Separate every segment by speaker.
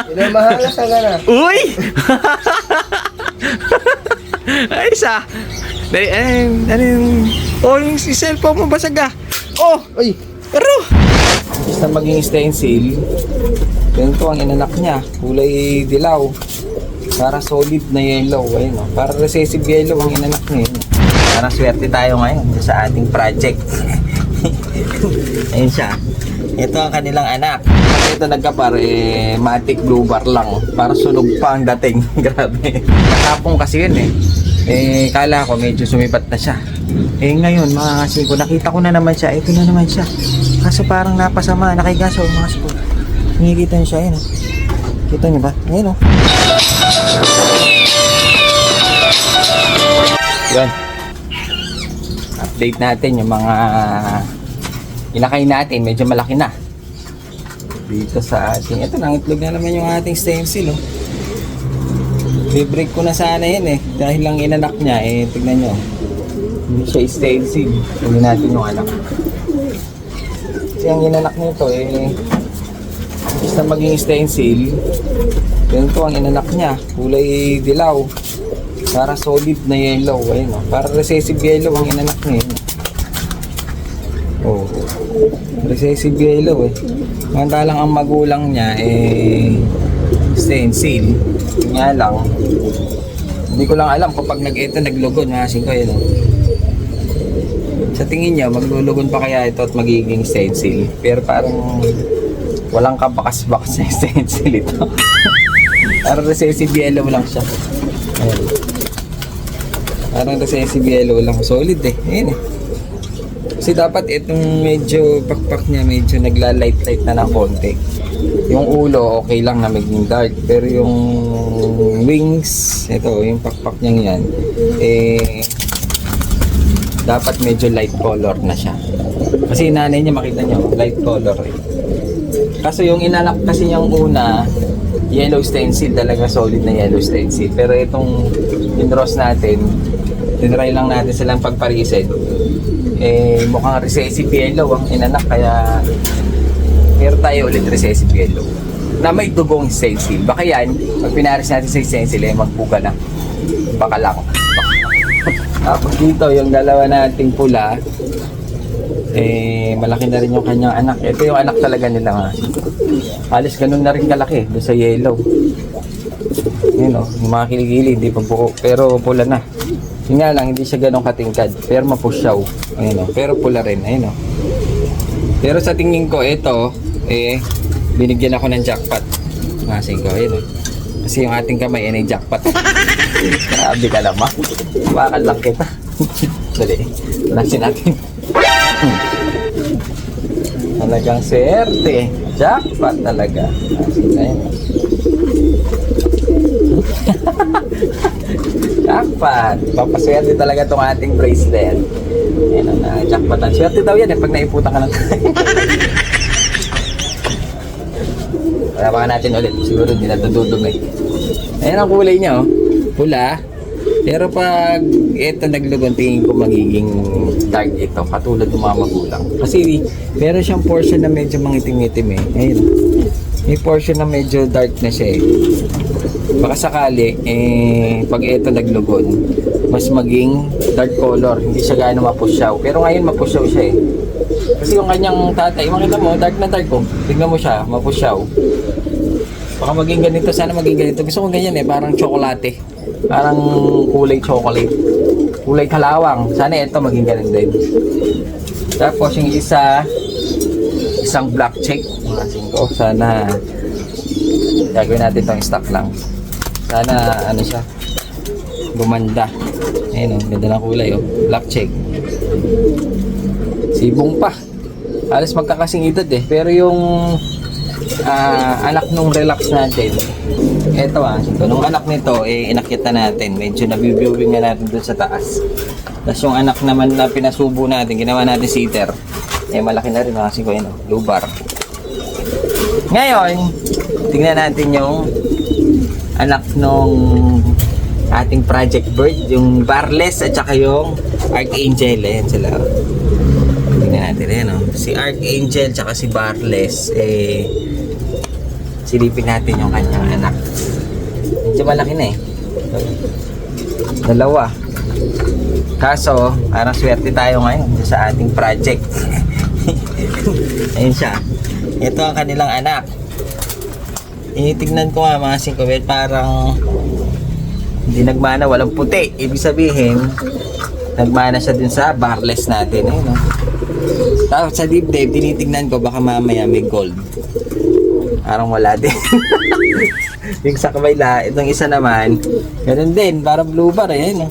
Speaker 1: Pinamahalas ka na.
Speaker 2: Uy! Ay, isa. Dali, ano yung... Oh, yung cellphone mo basag ah. Oh!
Speaker 1: Uy!
Speaker 2: Pero! Basta maging stencil. Ganito ang inanak niya. Kulay dilaw. Para solid na yellow. Ayun, oh. Para recessive yellow ang inanak niya. Parang swerte tayo ngayon sa ating project. Ayun siya. Ito ang kanilang anak. Ito nagkapar, matic blue bar lang. Para sunog pa ang dating. Grabe. Nakapong kasi yun kala ko medyo sumipat na siya. Ngayon, mga kasi ko, nakita ko na naman siya. Ito na naman siya. Kaso parang napasama. Nakigaso, mga kasi ko. Nakikita niyo siya, ayun. Kita niyo ba? Ayun, oh. Yan. Update natin yung mga inakay natin, medyo malaki na dito sa ating, ito nang itlog na naman yung ating stencil, oh. I-break ko na sana yun dahil lang inanak niya, tignan nyo, hindi siya stencil. Tignan natin yung anak kasi ang inanak nito basta maging stencil. Ganito ang inanak niya, kulay dilaw. Para solid na yellow, ayun, oh. Para recessive yellow ang inanak niya. Oh, recessive yellow Mantalang ang magulang niya stencil. Nga lang, hindi ko lang alam kapag naglugon, masin ko yun, oh. Sa tingin niyo, maglulugon pa kaya ito at magiging stencil? Pero parang walang kabakas-bakas na stencil ito. Parang recessive yellow lang siya. Ayun. Parang recessive yellow lang. Solid ayun Kasi dapat itong medyo pakpak niya, medyo nagla-light-light na ng konti. Yung ulo, okay lang na maging dark. Pero yung wings, ito, yung pakpak niya yan, dapat medyo light color na siya. Kasi nanay niya, makita niyo, light color Kaso yung inanak kasi niyang una, yellow stencil, talaga solid na yellow stencil. Pero itong in-rose natin, tinry lang natin silang pagparisin. Mukhang recessive yellow ang inanak, kaya meron tayo ulit recessive yellow na may dugong stencil. Baka yan, pag pinaris natin sa stencil, magbuga na. Baka lang. Tapos dito, yung dalawa nating pula, malaki na rin yung kanyang anak. Ito yung anak talaga nila nga. Alis ganun na rin kalaki doon sa yellow. Yun, yung mga kiligili, hindi pa buo. Pero pula na. Yun nga lang, hindi siya ganun katingkad. Pero mapusyaw. Ayun, pero pula rin. Ayun, Pero sa tingin ko, ito, binigyan ako ng jackpot. Masing ko, ayun, Kasi yung ating kamay, ay jackpot. Grabe ka naman. Bakal lang kita. Dali, nasin natin. Talagang swerte. Jackpot talaga. Ayun, jackpot. Papaswerte talaga itong ating bracelet. Ayun na, jackpotan. Swerte daw yan pag naiputan ka ng tayo. Parapakan natin ulit. Siguro hindi natududumi. Ayun ang kulay niya, pula. Pero pag ito naglugon, tingin ko magiging dark ito, katulad ng mga magulang. Kasi meron siyang portion na medyo mangitim-itim Ayun. May portion na medyo dark na siya Baka sakali, pag ito naglugon, mas maging dark color. Hindi siya gaano mapusyaw. Pero ngayon mapusyaw siya Kasi yung kanyang tatay, makita mo, dark na dark Tignan mo siya, mapusyaw. Baka maging ganito, sana maging ganito. Gusto ko ganyan parang tsokolate. Parang kulay chocolate. Kulay kalawang. Sana ito maging ganun din. Tapos yung isang black check. Mga 5. Sana gagawin natin itong stock lang. Sana ano siya, gumanda. Ayun ganda ng kulay black check. Sibong pa. Halos magkakasing edad pero yung anak nung relax natin, eto nung anak nito inakita natin, medyo nabiviewing na natin dun sa taas. Tapos yung anak naman na pinasubo natin, ginawa natin sitter, malaki na rin kasi ko blue bar. Ngayon tingnan natin yung anak nung ating project bird, yung Barless at saka yung Archangel. Ayan sila. Tingnan natin si Archangel at saka si Barless silipin natin yung kanyang anak. Medyo malaki na eh. Dalawa. Kaso, parang swerte tayo ngayon sa ating project. Ayun siya. Ito ang kanilang anak. Initignan ko nga mga singkawet, parang hindi nagmana, walang puti. Ibig sabihin, nagmana siya dun sa barless natin. Ayun, no? Tapos sa dibdib, tinitignan ko baka mamaya may gold. Parang wala din. Yung sa kabayla, itong isa naman, ganun din, parang blue bar. Ayan, no?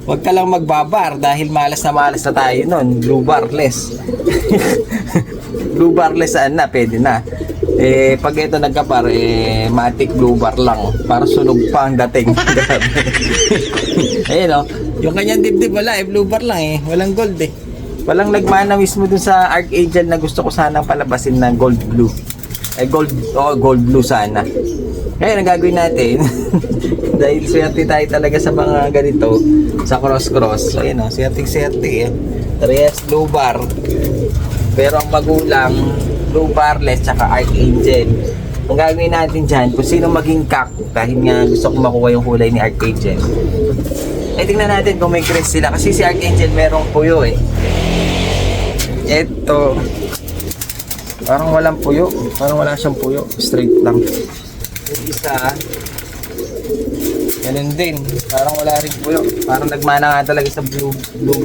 Speaker 2: Huwag ka lang magbabar dahil malas na tayo nun. Blue barless. Blue barless saan na, pwede na. Eh, pag ito nagkapar, matic blue bar lang. Para sunog pa ang dating. Ayun, no? Yung kanyang dibdib wala, blue bar lang eh. Walang gold eh. Walang nagmana mismo dun sa Archangel na gusto ko sanang palabasin na gold blue. Gold blue sana. Ngayon, ang gagawin natin, dahil swerte tayo talaga sa mga ganito, sa cross-cross. So, ayun o, swerte eh. 3S blue bar. Pero ang magulang, blue barless, tsaka Archangel. Ang gagawin natin dyan, kung sino maging kak, dahil nga gusto ko makuha yung kulay ni Archangel. Eh, tingnan natin kung may crest sila. Kasi si Archangel merong puyo eh. Ito, parang walang puyo. Parang wala siyang puyo. Straight lang. Yung isa, ganun din. Parang wala rin puyo. Parang nagmana nga talaga sa blue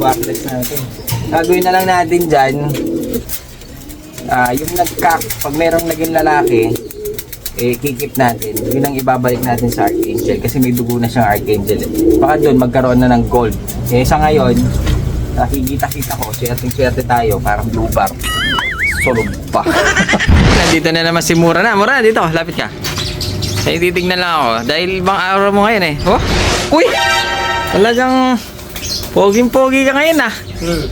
Speaker 2: barless natin. Gagawin na lang natin dyan, yung nagkak, pag merong naging lalaki, kikip natin. Yun ang ibabalik natin sa Archangel. Kasi may dugo na siyang Archangel. Baka doon magkaroon na ng gold. Sa ngayon, nakikita ko, swerte tayo, parang blue bar. Solog pa. Nandito na naman si Mura na. Mura, dito, lapit ka. Ay, titignan lang ako. Dahil bang araw mo ngayon eh. Oh, uy! Talagang poging-pogi ka ngayon ah.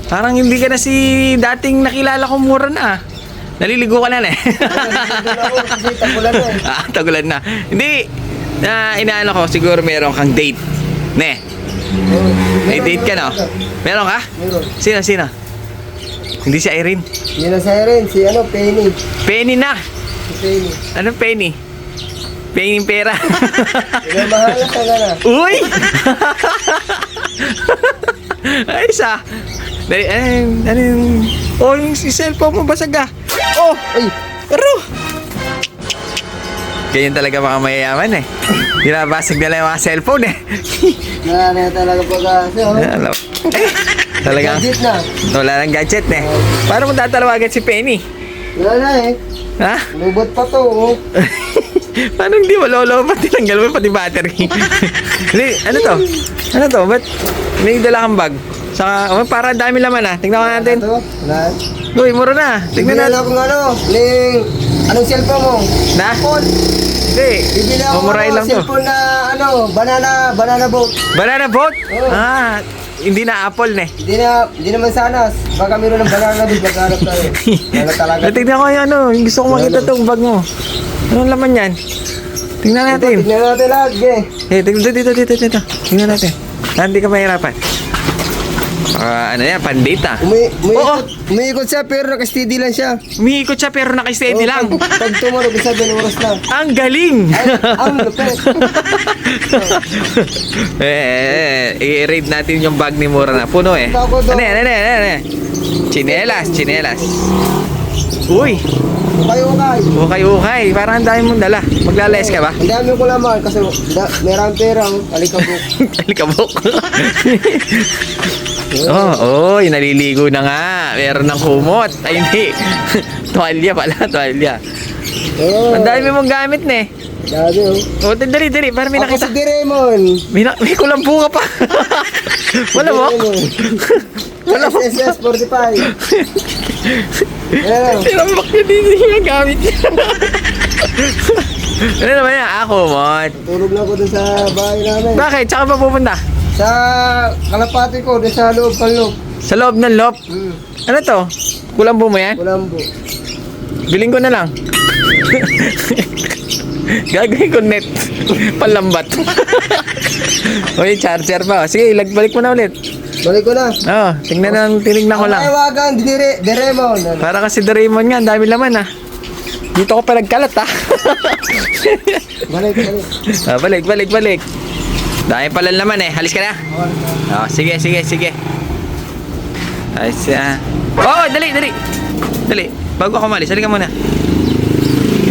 Speaker 2: Parang hindi ka na si dating nakilala ko Mura na ah. Naliligo ka na eh.
Speaker 1: Tagulan na eh.
Speaker 2: Tagulan na. Hindi, inaano ko, siguro meron kang date. Ne? May date ka no? Meron ka?
Speaker 1: Meron.
Speaker 2: Sino? Hindi si Irene.
Speaker 1: Hindi na sa rin, si Penny.
Speaker 2: Penny na!
Speaker 1: Si Penny.
Speaker 2: Anong Penny? Penny yung pera.
Speaker 1: Hindi mahal na sana na.
Speaker 2: Uy! Ay, isa. Dali, ano yung... Oh, yung cellphone mo basag ah. Oh!
Speaker 1: Ay!
Speaker 2: Pero! Ganyan talaga mga mayayaman eh. Binabasag nila yung mga cellphone eh.
Speaker 1: Na talaga pag-asa.
Speaker 2: Alam. Talagang
Speaker 1: Gadget na.
Speaker 2: wala nang gadget eh. Paano mo tatalawagan si Penny?
Speaker 1: Wala na eh.
Speaker 2: Ha?
Speaker 1: Lubot pa to. Oh.
Speaker 2: Paano hindi mo lolo pa tinanggal mo pati battery? Ano to? Ano to? Ba't may dala kang bag? Saka, para dami laman ah. Tingnan ko natin.
Speaker 1: Ito? Wala.
Speaker 2: Uy, mura na. Tingnan
Speaker 1: Bibili
Speaker 2: natin.
Speaker 1: ako ng anong cellphone mo?
Speaker 2: Na? Hindi.
Speaker 1: Bibili ako
Speaker 2: Mumurahin lang to.
Speaker 1: cellphone na banana boat.
Speaker 2: Banana boat?
Speaker 1: Oo.
Speaker 2: Hindi na Apple ne.
Speaker 1: Hindi naman sana. Baka meron ng banana boat, maghanap tayo. Wala talaga.
Speaker 2: Tignan ko yung gusto ko makita tong bag mo. Anong laman yan? Tingnan natin.
Speaker 1: Tignan natin lahat,
Speaker 2: Dito. Tingnan natin. Hindi ka mahirapan. Ano yan? Pandita.
Speaker 1: Umiikot siya pero naka-steady lang siya.
Speaker 2: Umiikot siya pero naka-steady lang.
Speaker 1: Pag tumulog, isa din oras lang.
Speaker 2: Ang galing!
Speaker 1: Ang lupit.
Speaker 2: I-raid natin yung bag ni Mura na. Puno eh. Ano yan? Chinelas. Uy! Ukay. Parang ang dami mong dala. Maglalayas ka ba?
Speaker 1: Ang dami ko laman kasi merang perang alikabok.
Speaker 2: Alikabok. Naliligo na nga. Meron ng kumot. Ay, hindi. Tuwalya pala, tuwalya. Ang dami mong gamit na eh.
Speaker 1: Dami
Speaker 2: Dali. Para may
Speaker 1: Ako
Speaker 2: nakita.
Speaker 1: si Diremon.
Speaker 2: May kulambo ka pa. Wala mo? Wala mo?
Speaker 1: SSS 45.
Speaker 2: Tinambak niya dito yung gamit niya. Ano naman yan? Ako, Mot.
Speaker 1: Tulog na ako dun sa bahay namin.
Speaker 2: Bakit? Saan ka pa pupunta?
Speaker 1: Sa kalapati ko, dun sa loob ng loob.
Speaker 2: Sa loob ng loob? Ano to? Kulambo mo yan?
Speaker 1: Kulambo.
Speaker 2: Biling ko na lang. Gagawin ko net. Palambat. Uy, charger pa. Sige, balik mo na ulit.
Speaker 1: Balik ko na.
Speaker 2: Tinignan ko lang.
Speaker 1: Ang tawagan, Diremon.
Speaker 2: Para kasi Doraemon nga, ang dami laman ah. Dito ko pa nagkalat ha.
Speaker 1: Balik.
Speaker 2: Balik. Dahil pala naman eh. Halis ka na. Oh, sige. Ayos siya. Oh, dali. Bago ako malis, halika muna.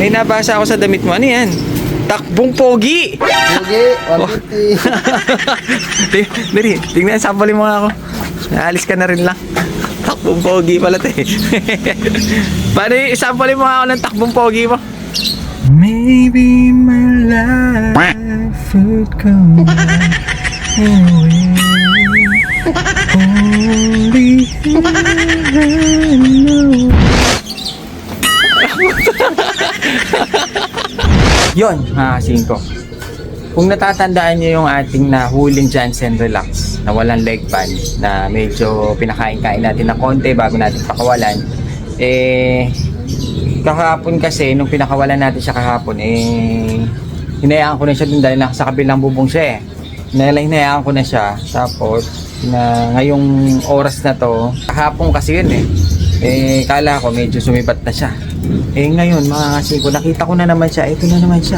Speaker 2: May nabasa ako sa damit mo. Ano yan? Takbong pogi!
Speaker 1: Sige, 150.
Speaker 2: Dali, tingnan, sample mo nga ako. Naalis ka na rin lang. Takbong pogi pala ito eh. Paano sample mo nga ako ng takbong pogi mo? Maybe my life would come away. Only heaven knows. Yon, mga kasingko. Kung natatandaan nyo yung ating nahuling Jansen Relax na walang leg pan, na medyo pinakain-kain natin ng konti bago natin pakawalan, kahapon kasi, nung pinakawalan natin siya kahapon, hinayaan ko na siya dun dahil nasa kabilang bubong siya hinayaan ko na siya. Tapos, ngayong oras na to, kahapon kasi yun kala ko medyo sumibat na siya. Ngayon, mga kasingko, nakita ko na naman siya. Ito na naman siya.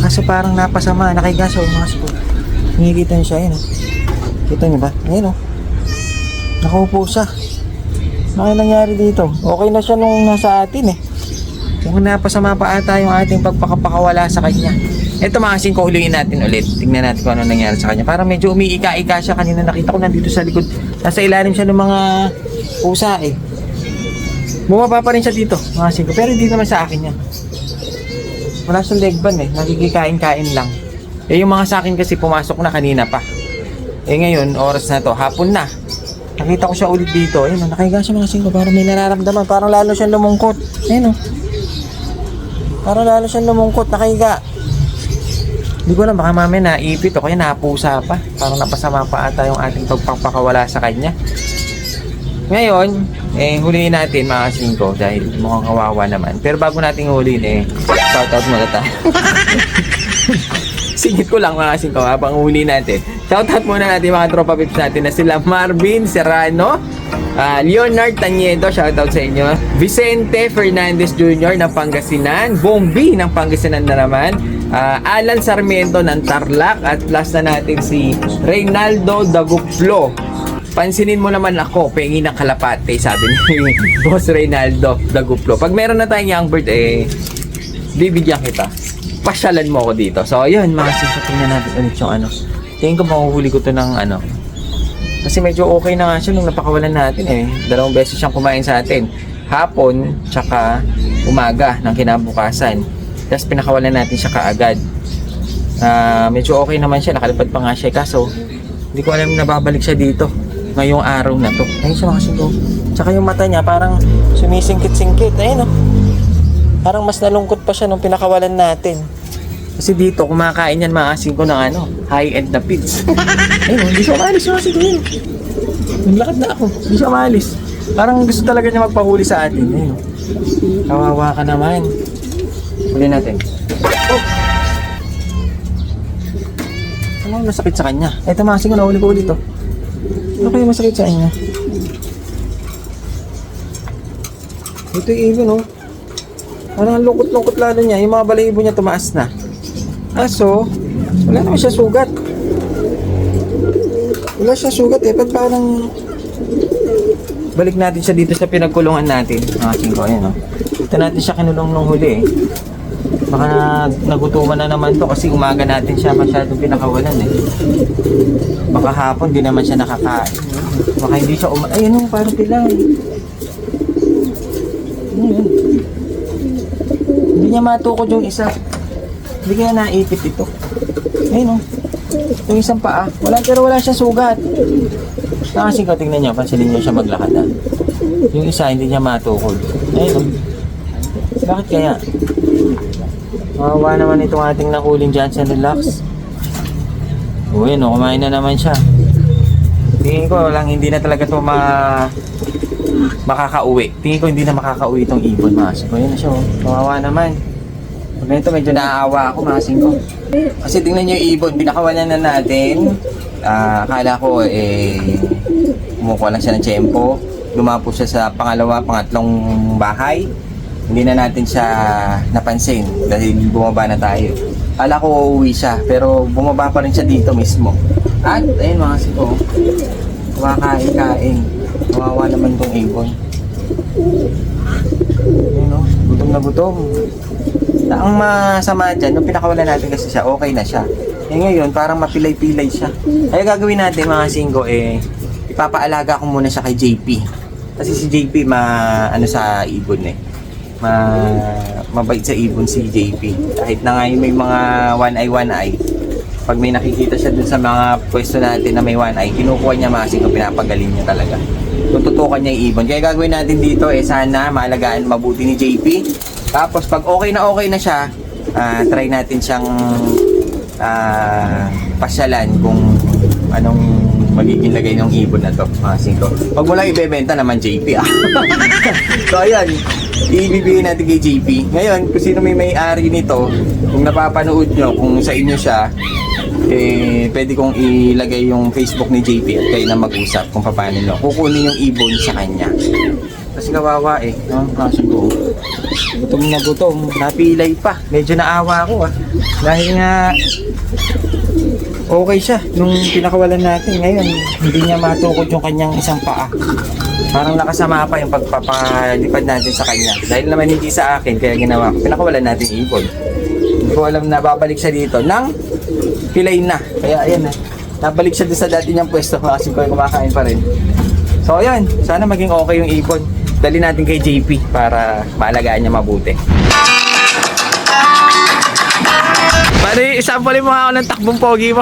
Speaker 2: Kaso parang napasama. Nakigaso, mga kasingko. Nakikita niyo siya, ayun. Kita niyo ba? Ayun, nakaupo siya. Ano nangyari dito? Okay na siya nung nasa atin Kung napasama pa ata yung ating pagpakapakawala sa kanya. Ito mga kasingko, huliin natin ulit. Tingnan natin kung ano nangyari sa kanya. Parang medyo umiika-ika siya. Kanina nakita ko nandito sa likod. Nasa ilalim siya ng mga pusa Bumaba pa rin siya dito, mga kasingko. Pero hindi naman sa akin yan. Wala siyang leg band nakikikain-kain lang. Yung mga sa akin kasi pumasok na kanina pa. Ngayon, oras na to, hapon na. Nakita ko siya ulit dito. Ayun, nakahiga siya mga kasingko. Parang may nararamdaman. Parang lalo siyang lumungkot. Ayun, parang lalo siyang lumungkot, nakahiga. Hindi ko alam, baka mamaya naipit o kaya napusa pa. Parang napasama pa ata yung ating pagpapakawala sa kanya. Ngayon, huliin natin mga kasingko dahil mukhang kawawa naman. Pero bago natin huliin, shoutout muna tayo. Singit ko lang mga kasingko habang huliin natin. Shoutout muna natin mga tropa pips natin na sila Marvin Serrano, Leonard Taniedo, shoutout sa inyo. Vicente Fernandez Jr. ng Pangasinan, Bombi ng Pangasinan na naman, Alan Sarmiento ng Tarlac, at plus na natin si Reynaldo Daguplo. Pansinin mo naman ako, pengi ng kalapate, sabi ni Boss Reynaldo Daguplo. Pag meron na tayong young bird, bibigyan kita. Pasyalan mo ako dito. So, ayun, mga kasingko, tingnan natin ulit yung Tingin ko mahuhuli ko to ng Kasi medyo okay na nga siya nung napakawalan natin 2 beses siyang kumain sa atin. Hapon, tsaka umaga ng kinabukasan. Tapos pinakawalan natin siya kaagad. Medyo okay naman siya, nakalipad pa nga siya. Kaso, hindi ko alam na babalik siya dito ngayong araw na to. Ayun siya mga kasingko. Tsaka yung mata niya parang sumisingkit-singkit. Ayun Parang mas nalungkot pa siya nung pinakawalan natin. Kasi dito kumakain yan mga kasingko ng high-end na pigs. Ayun hindi siya umalis mga kasingko yun. Naglakad na ako. Hindi siya umalis. Parang gusto talaga niya magpahuli sa atin. Ayun kawawa ka naman. Huli natin. Ano masakit sa kanya? Ito mga kasingko, nahuli ko ulit Ano kayo masakit sa kanya? Ito yung ibon Parang lungkot-lungkot lalo niya. Yung mga balahibo niya tumaas na. So, wala naman siya sugat. Wala siya sugat Ba't parang balik natin siya dito sa pinagkulungan natin. Kasingko, ayan Ito natin siya kinulong nung huli Baka nagutuman na naman to kasi umaga natin siya masyadong pinakawalan Baka hapon di naman siya nakakain. Baka hindi siya ayun parang pilay. Hindi niya matukod yung isa. Hindi kaya naipit ito. Ayun yung isang paa. Pero wala siya sugat. Kasingko, tingnan niyo. Pansinin niyo siya maglakad Yung isa hindi niya matukod. Ayun Bakit kaya? Mawawa naman itong ating nahuling Jansen Relax. Kumain na naman siya. Tingin ko hindi na talaga ito makakauwi. Tingin ko hindi na makakauwi itong ibon mga kasingko. Yun na siya Mawawa naman. Pag ganito medyo naaawa ako mga kasingko. Kasi tingnan niyo yung ibon. Pinakawalan na natin. Akala ko kumukuha lang siya ng tiyempo. Lumapo siya sa pangatlong bahay. hindi na natin siya napansin dahil bumaba na tayo. Kala ko uuwi siya, pero bumaba pa rin siya dito mismo. At ayun mga siko, kumakain-kain. Kawawa naman tong ibon. Ayun no, gutom na gutom. Ang masama dyan, nung pinakawalan natin kasi siya, okay na siya. Eh ngayon, parang mapilay-pilay siya. Kaya gagawin natin mga singgo, ipapaalaga ko muna siya kay JP. Kasi si JP ano sa ibon mabait sa ibon si JP. Kahit na ngayon may mga one eye, pag may nakikita siya dun sa mga pwesto natin na may one eye, kinukuha niya mga singgo, pinapagaling niya talaga. Tututukan niya yung ibon. Kaya gagawin natin dito, sana maalagaan mabuti ni JP. Tapos pag okay na siya, try natin siyang pasyalan kung anong magiging lagay ng ibon na to, mga singko. Huwag mo lang ibebenta naman JP So ayan, ibibigay natin kay JP. Ngayon, kung sino may ari nito, kung napapanood nyo, kung sa inyo siya, pwede kong ilagay yung Facebook ni JP at kayo na mag-usap kung paano nyo kukunin yung ibon sa kanya. Kasi kawawa no? Siguro gutom na gutom, napilay pa, medyo naawa ako dahil nga okay siya nung pinakawalan natin. Ngayon hindi niya matukod yung kanyang isang paa, parang nakasama pa yung pagpapalipad natin sa kanya dahil naman hindi sa akin, kaya ginawa ko, pinakawalan natin ibon. Hindi ko alam na babalik siya dito nang pilay na, kaya ayan nabalik siya doon sa dati niyang pwesto kasi kumakain pa rin. So ayan, sana maging okay yung ibon. Dali natin kay JP para maalagaan niya mabuti. Pare, isampalin mo nga ako ng takbong pogi mo.